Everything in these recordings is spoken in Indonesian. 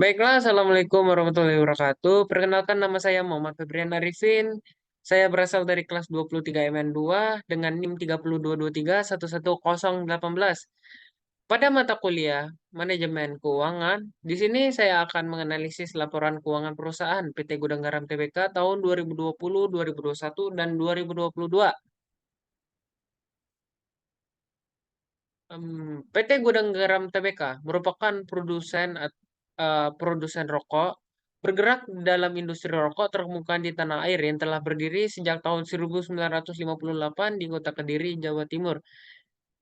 Baiklah, Assalamualaikum warahmatullahi wabarakatuh. Perkenalkan nama saya Muhammad Febrian Arifin. Saya berasal dari kelas 23 MN2 dengan NIM 3223111018. Pada mata kuliah Manajemen Keuangan, di sini saya akan menganalisis laporan keuangan perusahaan PT Gudang Garam Tbk tahun 2020, 2021, dan 2022. PT Gudang Garam Tbk merupakan produsen rokok bergerak dalam industri rokok terkemuka di tanah air yang telah berdiri sejak tahun 1958 di Kota Kediri, Jawa Timur.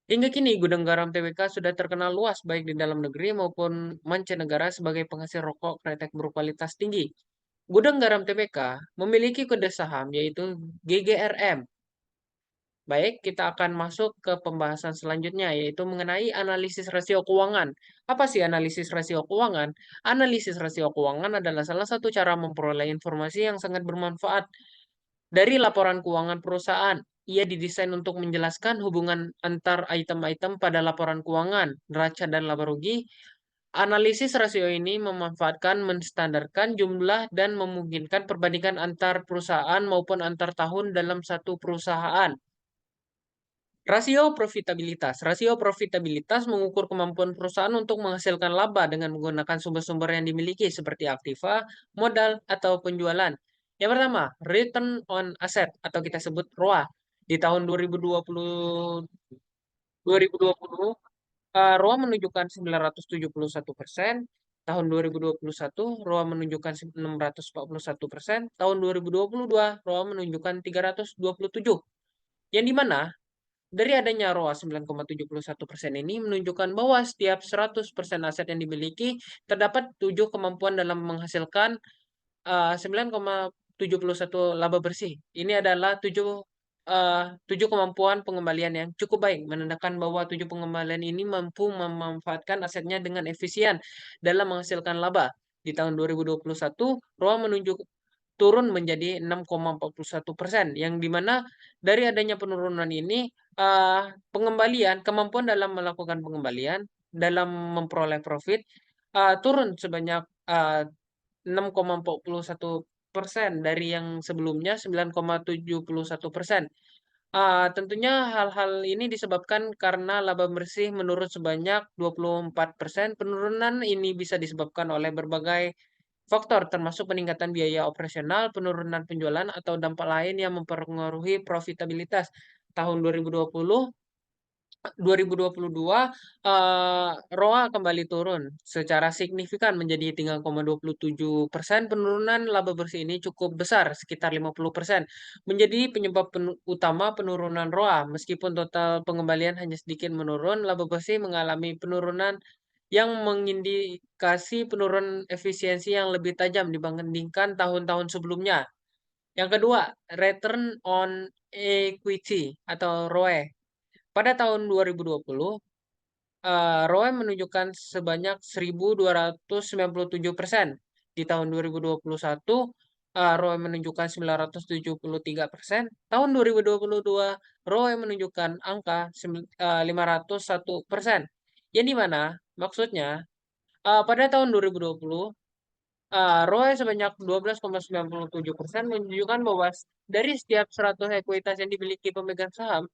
Hingga kini Gudang Garam Tbk sudah terkenal luas baik di dalam negeri maupun mancanegara sebagai penghasil rokok kretek berkualitas tinggi. Gudang Garam Tbk memiliki kode saham yaitu GGRM. Baik, kita akan masuk ke pembahasan selanjutnya, yaitu mengenai analisis rasio keuangan. Apa sih analisis rasio keuangan? Analisis rasio keuangan adalah salah satu cara memperoleh informasi yang sangat bermanfaat dari laporan keuangan perusahaan. Ia didesain untuk menjelaskan hubungan antar item-item pada laporan keuangan, neraca dan laba rugi. Analisis rasio ini memanfaatkan menstandarkan jumlah dan memungkinkan perbandingan antar perusahaan maupun antar tahun dalam satu perusahaan. Rasio profitabilitas. Rasio profitabilitas mengukur kemampuan perusahaan untuk menghasilkan laba dengan menggunakan sumber-sumber yang dimiliki seperti aktiva, modal, atau penjualan. Yang pertama, return on asset atau kita sebut ROA. Di tahun 2020, ROA menunjukkan 971%, tahun 2021 ROA menunjukkan 641%, tahun 2022 ROA menunjukkan 327. Yang di mana dari adanya ROA 9,71% ini menunjukkan bahwa setiap 100% aset yang dimiliki terdapat 7 kemampuan dalam menghasilkan 9,71 laba bersih. Ini adalah 7 kemampuan pengembalian yang cukup baik, menandakan bahwa 7 pengembalian ini mampu memanfaatkan asetnya dengan efisien dalam menghasilkan laba. Di tahun 2021, ROA menunjuk turun menjadi 6,41%, yang dimana dari adanya penurunan ini kemampuan dalam melakukan pengembalian, dalam memperoleh profit turun sebanyak 6,41% dari yang sebelumnya 9,71%. Tentunya hal-hal ini disebabkan karena laba bersih menurun sebanyak 24%. Penurunan ini bisa disebabkan oleh berbagai faktor termasuk peningkatan biaya operasional, penurunan penjualan, atau dampak lain yang mempengaruhi profitabilitas. Tahun 2022, ROA kembali turun secara signifikan menjadi 3,27%. Penurunan laba bersih ini cukup besar, sekitar 50%, menjadi penyebab utama penurunan ROA. Meskipun total pengembalian hanya sedikit menurun, laba bersih mengalami penurunan yang mengindikasi penurunan efisiensi yang lebih tajam dibandingkan tahun-tahun sebelumnya. Yang kedua, return on equity atau ROE. Pada tahun 2020, ROE menunjukkan sebanyak 1.297%. Di tahun 2021, ROE menunjukkan 973%. Tahun 2022, ROE menunjukkan angka 501%. Yang di mana maksudnya pada tahun 2020, ROE sebanyak 12,97% menunjukkan bahwa dari setiap 100 ekuitas yang dimiliki pemegang saham,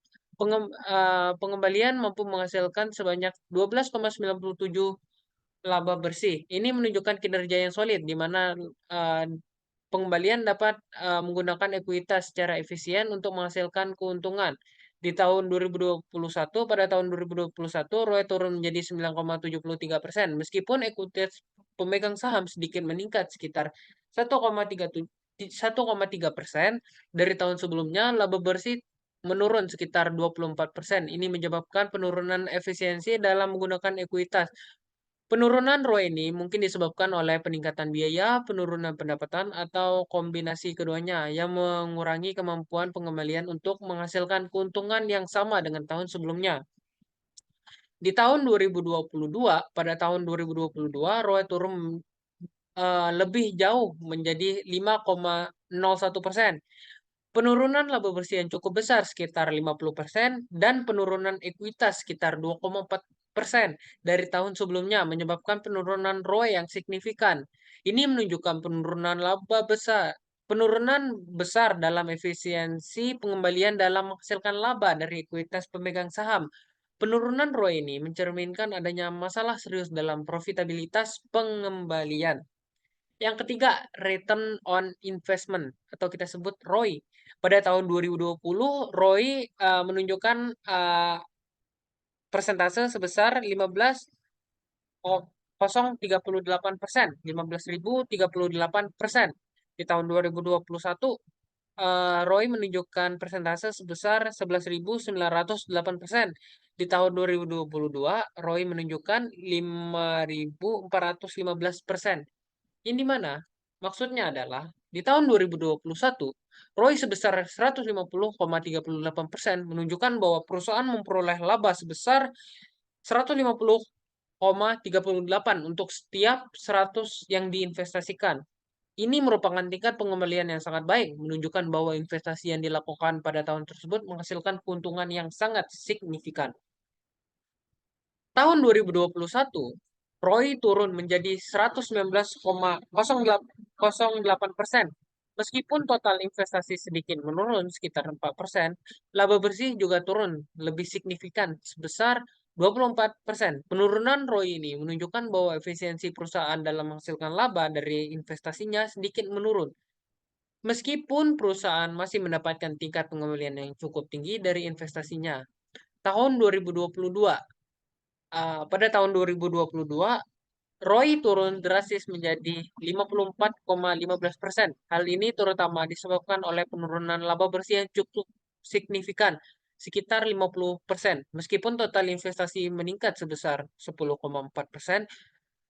pengembalian mampu menghasilkan sebanyak 12,97 laba bersih. Ini menunjukkan kinerja yang solid, di mana eh, pengembalian dapat menggunakan ekuitas secara efisien untuk menghasilkan keuntungan. Di tahun 2021, pada tahun 2021, ROE turun menjadi 9,73%, meskipun ekuitas pemegang saham sedikit meningkat sekitar 1,3% dari tahun sebelumnya. Laba bersih menurun sekitar 24%. Ini menyebabkan penurunan efisiensi dalam menggunakan ekuitas. Penurunan ROE ini mungkin disebabkan oleh peningkatan biaya, penurunan pendapatan, atau kombinasi keduanya yang mengurangi kemampuan pengembalian untuk menghasilkan keuntungan yang sama dengan tahun sebelumnya. Di tahun 2022, pada tahun 2022, ROE turun lebih jauh menjadi 5,01%. Penurunan laba bersih yang cukup besar sekitar 50% dan penurunan ekuitas sekitar dari tahun sebelumnya, menyebabkan penurunan ROE yang signifikan. Ini menunjukkan penurunan besar dalam efisiensi pengembalian dalam menghasilkan laba dari ekuitas pemegang saham. Penurunan ROE ini mencerminkan adanya masalah serius dalam profitabilitas pengembalian. Yang ketiga, return on investment atau kita sebut ROI. Pada tahun 2020, ROI menunjukkan persentase sebesar 15,038%, 15.038%. Di tahun 2021, ROI menunjukkan persentase sebesar 11.908%. Di tahun 2022, ROI menunjukkan 5.415%. Yang di mana maksudnya adalah di tahun 2021, ROI sebesar 150,38% menunjukkan bahwa perusahaan memperoleh laba sebesar 150,38 untuk setiap 100 yang diinvestasikan. Ini merupakan tingkat pengembalian yang sangat baik, menunjukkan bahwa investasi yang dilakukan pada tahun tersebut menghasilkan keuntungan yang sangat signifikan. Tahun 2021, ROI turun menjadi 119,08%. Meskipun total investasi sedikit menurun sekitar 4%, laba bersih juga turun lebih signifikan sebesar 24%. Penurunan ROI ini menunjukkan bahwa efisiensi perusahaan dalam menghasilkan laba dari investasinya sedikit menurun. Meskipun perusahaan masih mendapatkan tingkat pengembalian yang cukup tinggi dari investasinya. Tahun 2022, pada tahun 2022, ROI turun drastis menjadi 54,15%. Hal ini terutama disebabkan oleh penurunan laba bersih yang cukup signifikan, sekitar 50%. Meskipun total investasi meningkat sebesar 10,4%,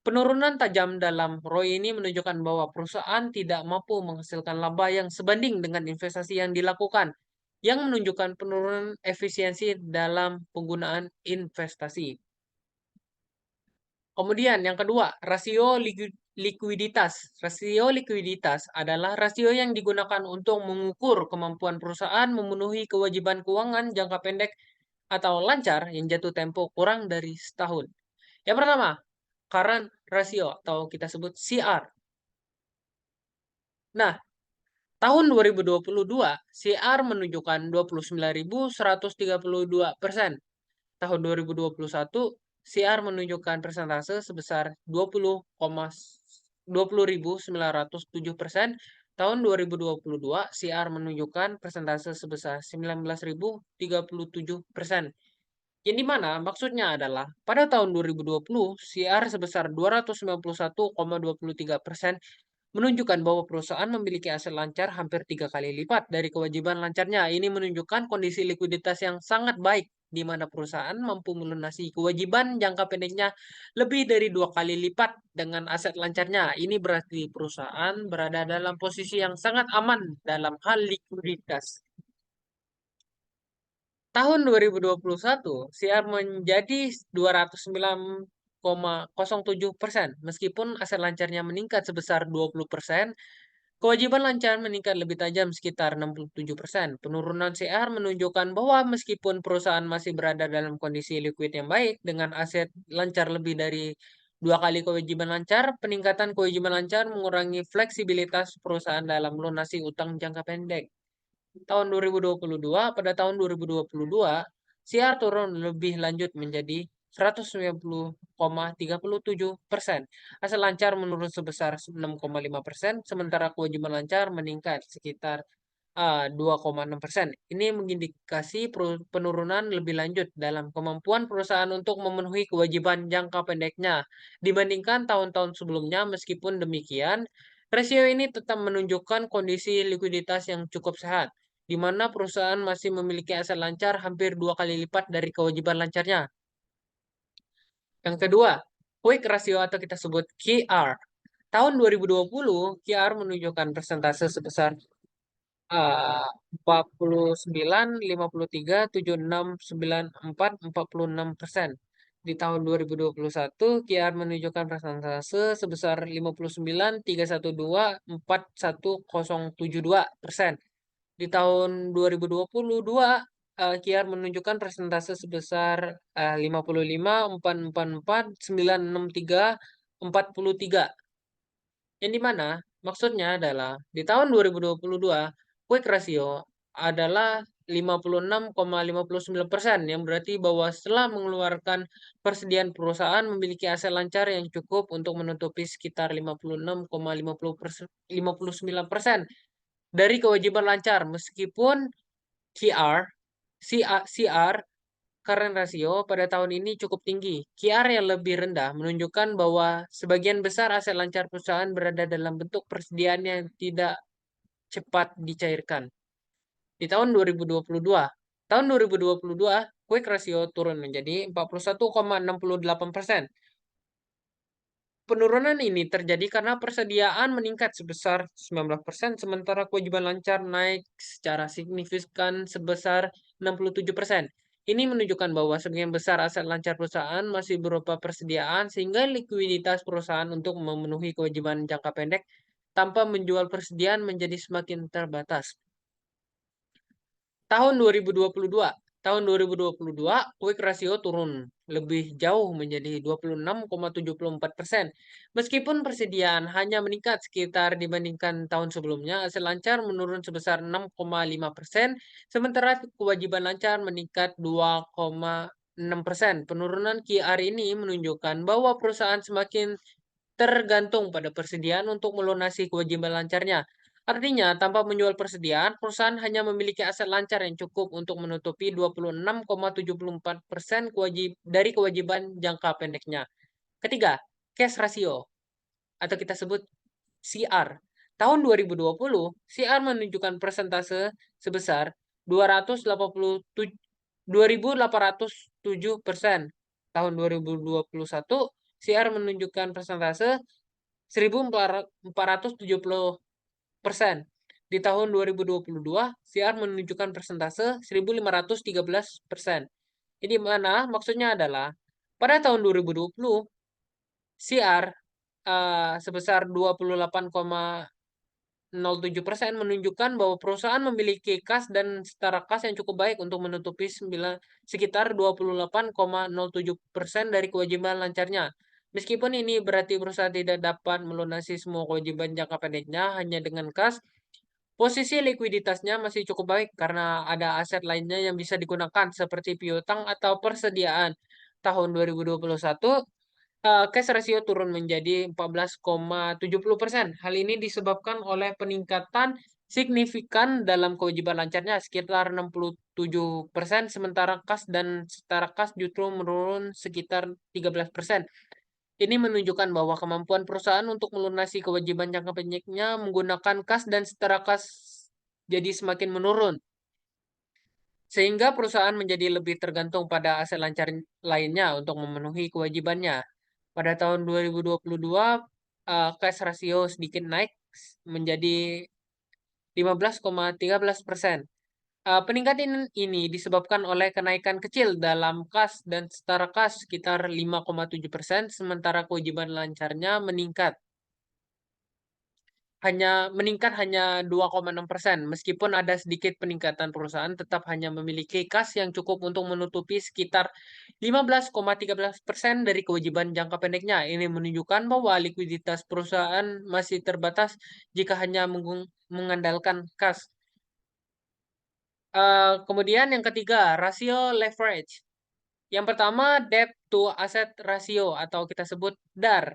penurunan tajam dalam ROI ini menunjukkan bahwa perusahaan tidak mampu menghasilkan laba yang sebanding dengan investasi yang dilakukan, yang menunjukkan penurunan efisiensi dalam penggunaan investasi. Kemudian yang kedua, rasio likuiditas. Rasio likuiditas adalah rasio yang digunakan untuk mengukur kemampuan perusahaan memenuhi kewajiban keuangan jangka pendek atau lancar yang jatuh tempo kurang dari setahun. Yang pertama, current ratio atau kita sebut CR. Nah, tahun 2022, CR menunjukkan 29.132%. Tahun 2021, CR menunjukkan persentase sebesar 20,907%. Tahun 2022, CR menunjukkan persentase sebesar 19.037%. Yang dimana maksudnya adalah pada tahun 2020, CR sebesar 291,23% menunjukkan bahwa perusahaan memiliki aset lancar hampir 3 kali lipat dari kewajiban lancarnya. Ini menunjukkan kondisi likuiditas yang sangat baik, di mana perusahaan mampu melunasi kewajiban jangka pendeknya lebih dari 2 kali lipat dengan aset lancarnya. Ini berarti perusahaan berada dalam posisi yang sangat aman dalam hal likuiditas. Tahun 2021, CR menjadi 209,07%. Meskipun aset lancarnya meningkat sebesar 20%, kewajiban lancar meningkat lebih tajam sekitar 67%. Penurunan CR menunjukkan bahwa meskipun perusahaan masih berada dalam kondisi likuid yang baik dengan aset lancar lebih dari 2 kali kewajiban lancar, peningkatan kewajiban lancar mengurangi fleksibilitas perusahaan dalam melunasi utang jangka pendek. Tahun 2022, pada tahun 2022, CR turun lebih lanjut menjadi 190,37%. Aset lancar menurun sebesar 6,5%, sementara kewajiban lancar meningkat sekitar 2,6%. Ini mengindikasi penurunan lebih lanjut dalam kemampuan perusahaan untuk memenuhi kewajiban jangka pendeknya dibandingkan tahun-tahun sebelumnya. Meskipun demikian, rasio ini tetap menunjukkan kondisi likuiditas yang cukup sehat, di mana perusahaan masih memiliki aset lancar hampir 2 kali lipat dari kewajiban lancarnya. Yang kedua, quick ratio atau kita sebut QR. Tahun 2020, QR menunjukkan persentase sebesar 49,53,76,94,46%. Di tahun 2021, QR menunjukkan persentase sebesar 59,312,41,072%. Di tahun 2022, Kiar menunjukkan persentase sebesar 55, 444, 963, 43. Yang di mana maksudnya adalah di tahun 2022 quick ratio adalah 56,59% yang berarti bahwa setelah mengeluarkan persediaan perusahaan memiliki aset lancar yang cukup untuk menutupi sekitar 56,59% dari kewajiban lancar meskipun QR CR current ratio pada tahun ini cukup tinggi. QR yang lebih rendah menunjukkan bahwa sebagian besar aset lancar perusahaan berada dalam bentuk persediaan yang tidak cepat dicairkan. Di tahun 2022, quick ratio turun menjadi 41,68%. Penurunan ini terjadi karena persediaan meningkat sebesar 19%, sementara kewajiban lancar naik secara signifikan sebesar 67%. Ini menunjukkan bahwa sebagian besar aset lancar perusahaan masih berupa persediaan, sehingga likuiditas perusahaan untuk memenuhi kewajiban jangka pendek tanpa menjual persediaan menjadi semakin terbatas. Tahun 2022, quick ratio turun lebih jauh menjadi 26,74%. Meskipun persediaan hanya meningkat sekitar dibandingkan tahun sebelumnya, aset lancar menurun sebesar 6,5%, sementara kewajiban lancar meningkat 2,6%. Penurunan QR ini menunjukkan bahwa perusahaan semakin tergantung pada persediaan untuk melunasi kewajiban lancarnya. Artinya, tanpa menjual persediaan, perusahaan hanya memiliki aset lancar yang cukup untuk menutupi 26,74% dari kewajiban jangka pendeknya. Ketiga, cash ratio atau kita sebut CR. Tahun 2020, CR menunjukkan persentase sebesar 2.807%. Tahun 2021, CR menunjukkan persentase 1.470%. Di tahun 2022, CR menunjukkan persentase 1.513%. Ini mana maksudnya adalah pada tahun 2020, CR sebesar 28,07% menunjukkan bahwa perusahaan memiliki kas dan setara kas yang cukup baik untuk menutupi sekitar 28,07% dari kewajiban lancarnya. Meskipun ini berarti perusahaan tidak dapat melunasi semua kewajiban jangka pendeknya hanya dengan kas, posisi likuiditasnya masih cukup baik karena ada aset lainnya yang bisa digunakan seperti piutang atau persediaan. Tahun 2021, cash ratio turun menjadi 14,70%. Hal ini disebabkan oleh peningkatan signifikan dalam kewajiban lancarnya sekitar 67%, sementara kas dan setara kas justru menurun sekitar 13%. Ini menunjukkan bahwa kemampuan perusahaan untuk melunasi kewajiban jangka pendeknya menggunakan kas dan setara kas jadi semakin menurun, sehingga perusahaan menjadi lebih tergantung pada aset lancar lainnya untuk memenuhi kewajibannya. Pada tahun 2022, cash ratio sedikit naik menjadi 15,13%. Peningkatan ini disebabkan oleh kenaikan kecil dalam kas dan setara kas sekitar 5,7%, sementara kewajiban lancarnya hanya 2,6%. Meskipun ada sedikit peningkatan, perusahaan tetap hanya memiliki kas yang cukup untuk menutupi sekitar 15,13% dari kewajiban jangka pendeknya. Ini menunjukkan bahwa likuiditas perusahaan masih terbatas jika hanya mengandalkan kas. Kemudian yang ketiga, rasio leverage. Yang pertama, debt to asset ratio atau kita sebut DAR.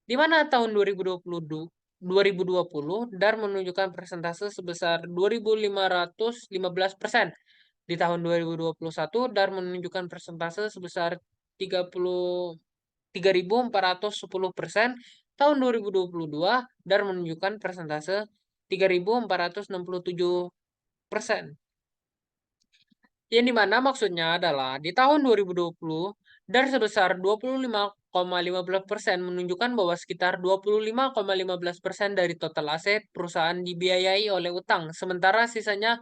Di mana tahun 2020 DAR menunjukkan persentase sebesar 2.515%. Di tahun 2021 DAR menunjukkan persentase sebesar 3.410%. Tahun 2022 DAR menunjukkan persentase 3.467%. Yang dimana maksudnya adalah di tahun 2020 DAR sebesar 25,15% menunjukkan bahwa sekitar 25,15% dari total aset perusahaan dibiayai oleh utang, sementara sisanya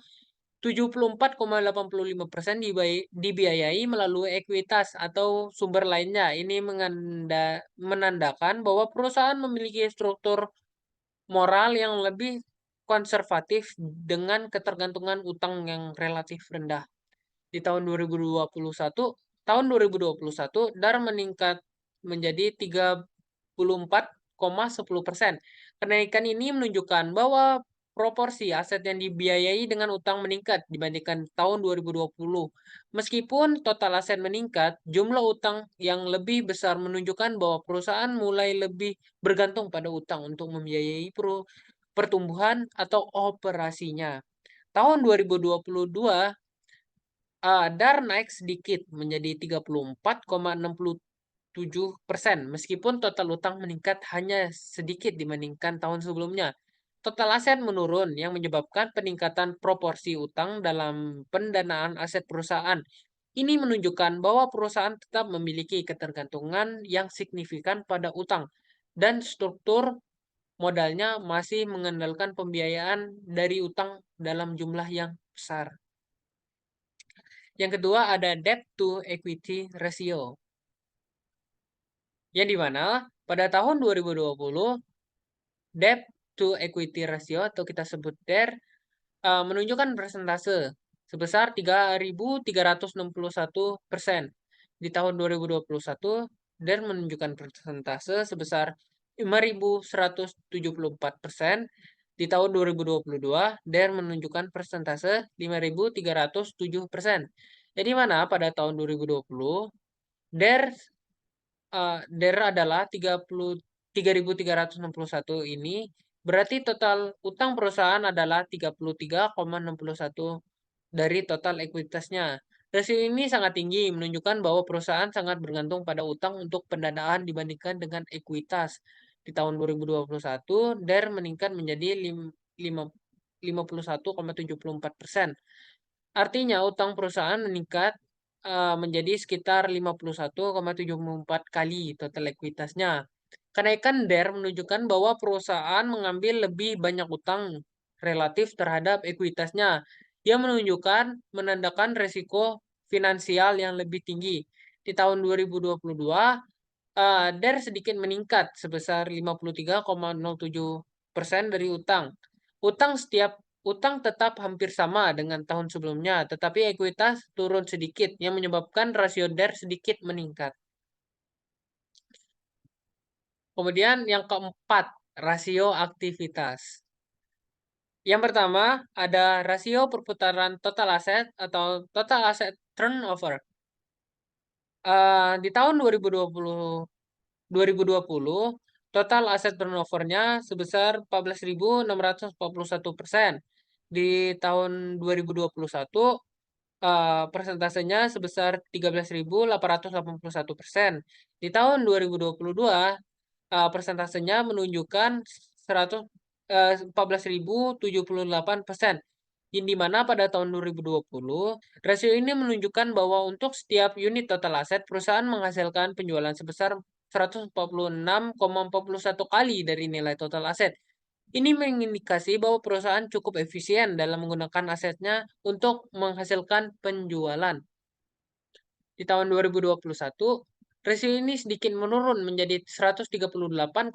74,85% dibiayai melalui ekuitas atau sumber lainnya. Ini menandakan bahwa perusahaan memiliki struktur moral yang lebih konservatif dengan ketergantungan utang yang relatif rendah. Di tahun 2021, DAR meningkat menjadi 34,10%. Kenaikan ini menunjukkan bahwa proporsi aset yang dibiayai dengan utang meningkat dibandingkan tahun 2020. Meskipun total aset meningkat, jumlah utang yang lebih besar menunjukkan bahwa perusahaan mulai lebih bergantung pada utang untuk membiayai pertumbuhan atau operasinya. Tahun 2022, DAR naik sedikit menjadi 34,67%, meskipun total utang meningkat hanya sedikit dibandingkan tahun sebelumnya. Total aset menurun yang menyebabkan peningkatan proporsi utang dalam pendanaan aset perusahaan. Ini menunjukkan bahwa perusahaan tetap memiliki ketergantungan yang signifikan pada utang dan struktur modalnya masih mengandalkan pembiayaan dari utang dalam jumlah yang besar. Yang kedua ada debt to equity ratio. Yang dimana pada tahun 2020 debt to equity ratio atau kita sebut DER menunjukkan persentase sebesar 3.361%. Di tahun 2021 DER menunjukkan persentase sebesar 5.174%. Di tahun 2022 DER menunjukkan persentase 5.307%. Jadi mana pada tahun 2020 DER DER adalah 3.361 ini, berarti total utang perusahaan adalah 33,61 dari total ekuitasnya. Rasio ini sangat tinggi, menunjukkan bahwa perusahaan sangat bergantung pada utang untuk pendanaan dibandingkan dengan ekuitas. Di tahun 2021, DER meningkat menjadi 51,74%. Artinya utang perusahaan meningkat menjadi sekitar 51,74 kali total ekuitasnya. Kenaikan DER menunjukkan bahwa perusahaan mengambil lebih banyak utang relatif terhadap ekuitasnya, yang menandakan resiko finansial yang lebih tinggi. Di tahun 2022, DER sedikit meningkat sebesar 53,07% dari utang. Utang tetap hampir sama dengan tahun sebelumnya, tetapi ekuitas turun sedikit yang menyebabkan rasio DER sedikit meningkat. Kemudian yang keempat, rasio aktivitas. Yang pertama ada rasio perputaran total aset atau total asset turnover. Di tahun 2020 total aset turnovernya sebesar 14.641%. Di tahun 2021 persentasenya sebesar 13.881%. Di tahun 2022 persentasenya menunjukkan 14.078%. Yang dimana pada tahun 2020, rasio ini menunjukkan bahwa untuk setiap unit total aset, perusahaan menghasilkan penjualan sebesar 146,41 kali dari nilai total aset. Ini mengindikasi bahwa perusahaan cukup efisien dalam menggunakan asetnya untuk menghasilkan penjualan. Di tahun 2021, rasio ini sedikit menurun menjadi 138,81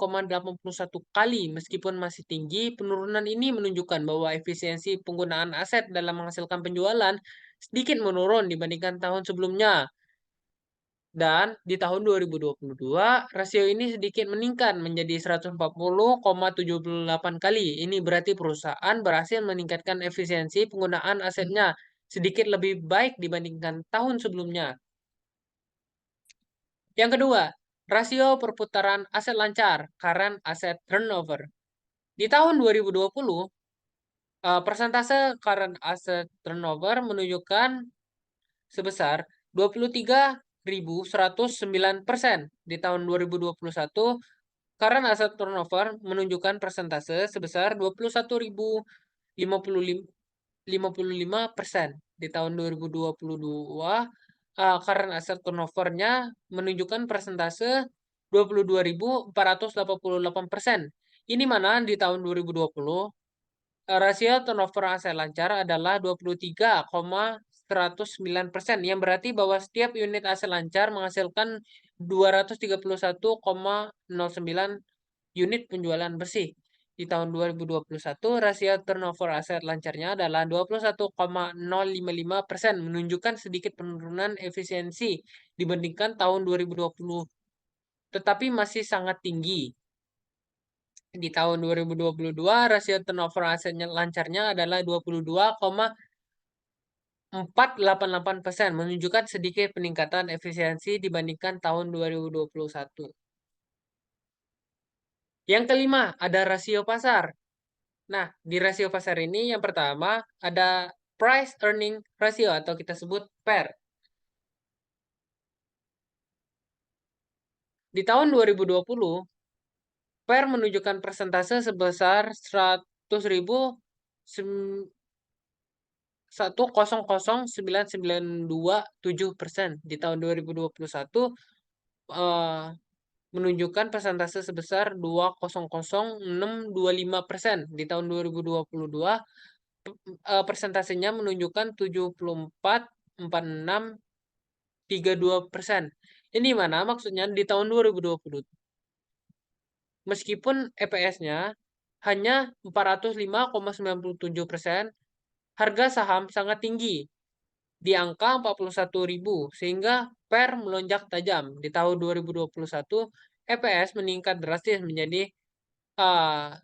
kali. Meskipun masih tinggi, penurunan ini menunjukkan bahwa efisiensi penggunaan aset dalam menghasilkan penjualan sedikit menurun dibandingkan tahun sebelumnya. Dan di tahun 2022, rasio ini sedikit meningkat menjadi 140,78 kali. Ini berarti perusahaan berhasil meningkatkan efisiensi penggunaan asetnya sedikit lebih baik dibandingkan tahun sebelumnya. Yang kedua, rasio perputaran aset lancar, current asset turnover. Di tahun 2020, persentase current asset turnover menunjukkan sebesar 23.109%. Di tahun 2021, current asset turnover menunjukkan persentase sebesar 21.055%. Di tahun 2022, current asset turnover-nya menunjukkan persentase 22.488%. Ini mana di tahun 2020 rasio turnover aset lancar adalah 23,109%, yang berarti bahwa setiap unit aset lancar menghasilkan 231,09 unit penjualan bersih. Di tahun 2021, rasio turnover aset lancarnya adalah 21,055%, menunjukkan sedikit penurunan efisiensi dibandingkan tahun 2020, tetapi masih sangat tinggi. Di tahun 2022, rasio turnover aset lancarnya adalah 22,488%, menunjukkan sedikit peningkatan efisiensi dibandingkan tahun 2021. Yang kelima, ada rasio pasar. Nah, di rasio pasar ini yang pertama ada price earning ratio atau kita sebut PER. Di tahun 2020, PER menunjukkan persentase sebesar 100.992,7%. Di tahun 2021 eh, menunjukkan persentase sebesar 200,625%. Di tahun 2022 persentasenya menunjukkan 74,4632%. Ini mana maksudnya di tahun 2020. Meskipun EPS-nya hanya 405,97%, harga saham sangat tinggi di angka 41.000 sehingga PER melonjak tajam. Di tahun 2021 EPS meningkat drastis menjadi 1000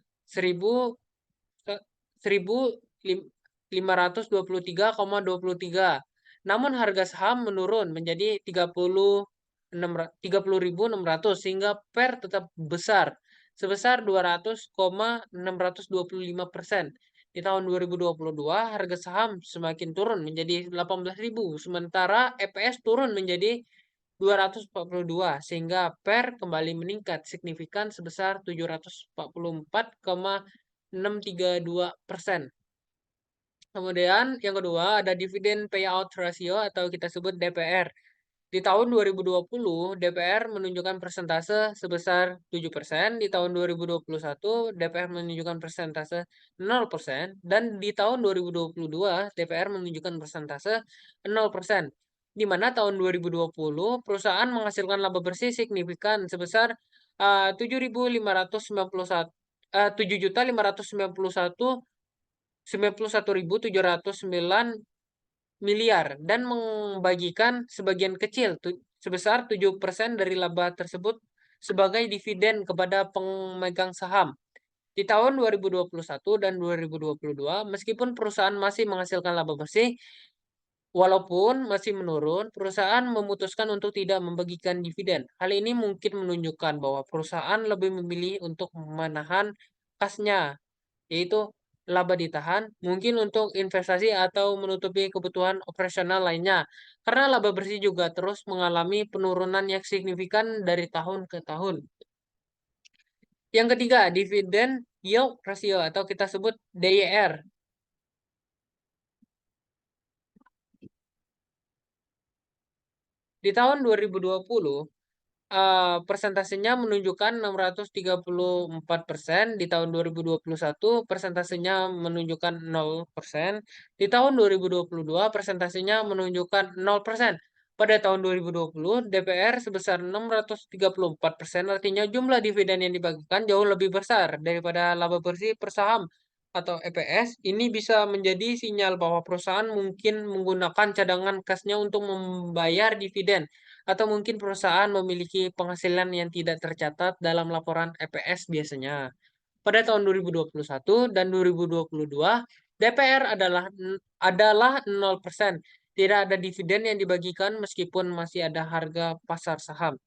1.523,23. Namun harga saham menurun menjadi 30.600 sehingga PER tetap besar sebesar 200,625%. Di tahun 2022 harga saham semakin turun menjadi 18.000 sementara EPS turun menjadi 242 sehingga PER kembali meningkat signifikan sebesar 744,632%. Kemudian yang kedua ada dividen payout ratio atau kita sebut DPR. Di tahun 2020, DPR menunjukkan persentase sebesar 7%, di tahun 2021 DPR menunjukkan persentase 0%, dan di tahun 2022 DPR menunjukkan persentase 0%. Di mana tahun 2020 perusahaan menghasilkan laba bersih signifikan sebesar 7.591 miliar dan membagikan sebagian kecil sebesar 7% dari laba tersebut sebagai dividen kepada pemegang saham. Di tahun 2021 dan 2022, meskipun perusahaan masih menghasilkan laba bersih, walaupun masih menurun, perusahaan memutuskan untuk tidak membagikan dividen. Hal ini mungkin menunjukkan bahwa perusahaan lebih memilih untuk menahan kasnya, yaitu laba ditahan, mungkin untuk investasi atau menutupi kebutuhan operasional lainnya. Karena laba bersih juga terus mengalami penurunan yang signifikan dari tahun ke tahun. Yang ketiga, dividen yield ratio atau kita sebut DYR. Di tahun 2020, persentasenya menunjukkan 634%, di tahun 2021 persentasenya menunjukkan 0%, di tahun 2022 persentasenya menunjukkan 0%. Pada tahun 2020, DPR sebesar 634%, artinya jumlah dividen yang dibagikan jauh lebih besar daripada laba bersih per saham atau EPS. Ini bisa menjadi sinyal bahwa perusahaan mungkin menggunakan cadangan kasnya untuk membayar dividen atau mungkin perusahaan memiliki penghasilan yang tidak tercatat dalam laporan EPS biasanya. Pada tahun 2021 dan 2022, DPR adalah 0%. Tidak ada dividen yang dibagikan meskipun masih ada harga pasar saham.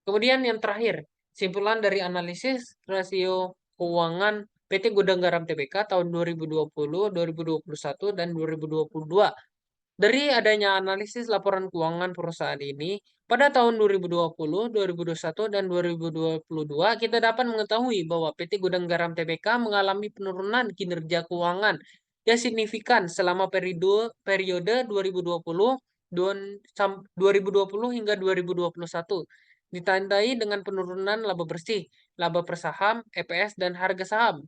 Kemudian yang terakhir, simpulan dari analisis rasio keuangan PT Gudang Garam Tbk tahun 2020, 2021, dan 2022. Dari adanya analisis laporan keuangan perusahaan ini, pada tahun 2020, 2021, dan 2022, kita dapat mengetahui bahwa PT Gudang Garam Tbk mengalami penurunan kinerja keuangan yang signifikan selama periode 2020 hingga 2021, ditandai dengan penurunan laba bersih, laba per saham, EPS, dan harga saham.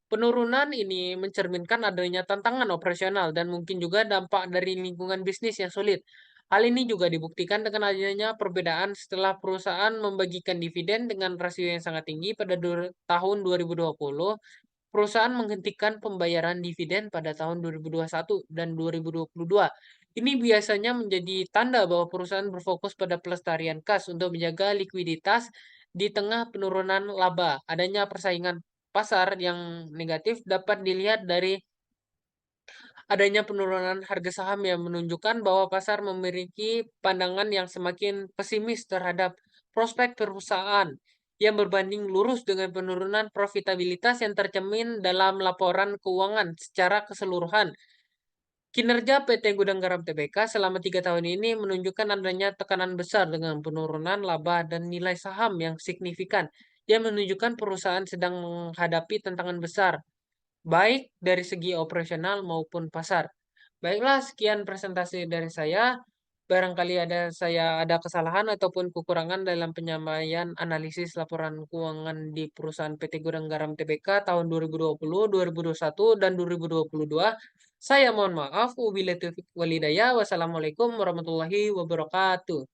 Penurunan ini mencerminkan adanya tantangan operasional dan mungkin juga dampak dari lingkungan bisnis yang sulit. Hal ini juga dibuktikan dengan adanya perbedaan setelah perusahaan membagikan dividen dengan rasio yang sangat tinggi pada tahun 2020. Perusahaan menghentikan pembayaran dividen pada tahun 2021 dan 2022. Ini biasanya menjadi tanda bahwa perusahaan berfokus pada pelestarian kas untuk menjaga likuiditas di tengah penurunan laba. Adanya persaingan pasar yang negatif dapat dilihat dari adanya penurunan harga saham yang menunjukkan bahwa pasar memiliki pandangan yang semakin pesimis terhadap prospek perusahaan yang berbanding lurus dengan penurunan profitabilitas yang tercermin dalam laporan keuangan secara keseluruhan. Kinerja PT Gudang Garam Tbk selama 3 tahun ini menunjukkan adanya tekanan besar dengan penurunan laba dan nilai saham yang signifikan, yang menunjukkan perusahaan sedang menghadapi tantangan besar baik dari segi operasional maupun pasar. Baiklah, sekian presentasi dari saya. Barangkali saya ada kesalahan ataupun kekurangan dalam penyampaian analisis laporan keuangan di perusahaan PT Gudang Garam Tbk tahun 2020, 2021, dan 2022. Saya mohon maaf. Wabillahi taufiq walhidayah. Wassalamualaikum warahmatullahi wabarakatuh.